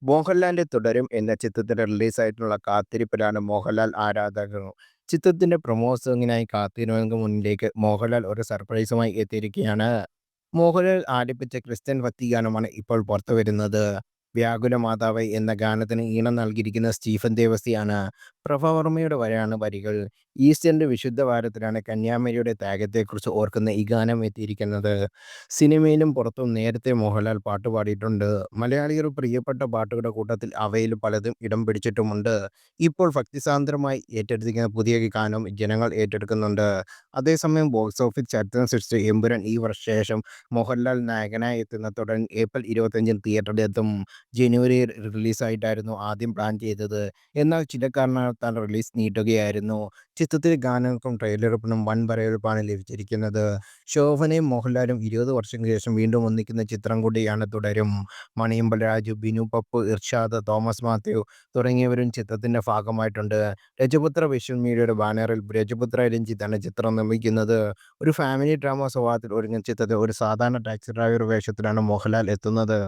മോഹൻലാലിന്റെ 'തുടരും' എന്ന ചിത്രത്തിന്റെ റിലീസായിട്ടുള്ള കാത്തിരിപ്പിലാണ് മോഹൻലാൽ ആരാധകർ. ചിത്രത്തിന്റെ പ്രൊമോ സോങ്ങിനായി കാത്തിരിക്കുന്നവർക്ക് മുന്നിലേക്ക് മോഹൻലാൽ ഒരു സർപ്രൈസുമായി എത്തിയിരിക്കുകയാണ്. മോഹൻലാൽ ആലപിച്ച ക്രിസ്ത്യൻ ഭക്തിഗാനമാണ് ഇപ്പോൾ പുറത്തുവരുന്നത്. 'വ്യാകുല മാതാവേ' എന്ന ഗാനത്തിന് ഈണം നൽകിയിരിക്കുന്നത് സ്റ്റീഫൻ ദേവസിയാണ്. പ്രഭവർമ്മയുടെ വരികൾ. ഈസ്റ്ററിന്റെ വിശുദ്ധ വാരത്തിലാണ് കന്യാമരിയുടെ ത്യാഗത്തെക്കുറിച്ച് ഓർക്കുന്ന ഈ ഗാനം എത്തിയിരിക്കുന്നത്. സിനിമയിലും പുറത്തും നേരത്തെ മോഹൻലാൽ പാട്ട് പാടിയിട്ടുണ്ട്. മലയാളികളുടെ പ്രിയപ്പെട്ട പാട്ടുകളുടെ കൂട്ടത്തിൽ അവയിൽ പലതും ഇടം പിടിച്ചിട്ടുമുണ്ട്. ഇപ്പോൾ ഭക്തിസാന്ദ്രമായി ഏറ്റെടുത്തിരിക്കുന്ന പുതിയ ഗാനം ജനങ്ങൾ ഏറ്റെടുക്കുന്നുണ്ട്. അതേസമയം ബോക്സ് ഓഫീസ് ചരിത്രം സൃഷ്ടിച്ച എമ്പുരാൻ ഈ വർഷശേഷം മോഹൻലാൽ നായകനായി എത്തുന്ന തുടർ ഏപ്രിൽ 25-ന് തിയേറ്ററിലെത്തും. ജനുവരിയിൽ റിലീസായിട്ടായിരുന്നു ആദ്യം പ്ലാൻ ചെയ്തത്. എന്നാൽ ചില കാരണങ്ങളാൽ റിലീസ് നീട്ടുകയായിരുന്നു. ചിത്രത്തിലെ ഗാനങ്ങൾക്കും ട്രെയിലറിനും വൻ വരവേൽപ്പാണ് ലഭിച്ചിരിക്കുന്നത്. ശോഭനയും മോഹൻലാലും 20 വർഷങ്ങൾക്ക് ശേഷം വീണ്ടും ഒന്നിക്കുന്ന ചിത്രം കൂടിയാണ് 'തുടരും'. മണിയമ്പല രാജു, ബിനു പപ്പു, ഇർഷാദ്, തോമസ് മാത്യു തുടങ്ങിയവരും ചിത്രത്തിന്റെ ഭാഗമായിട്ടുണ്ട്. രജപുത്ര വിഷ്വൽ മീഡിയയുടെ ബാനറിൽ രജപുത്ര രഞ്ജിത്താണ് ചിത്രം നിർമ്മിക്കുന്നത്. ഒരു ഫാമിലി ഡ്രാമ സ്വഭാവത്തിൽ ഒരുങ്ങുന്ന ചിത്രത്തിൽ ഒരു സാധാരണ ടാക്സി ഡ്രൈവർ വേഷത്തിലാണ് മോഹൻലാൽ എത്തുന്നത്.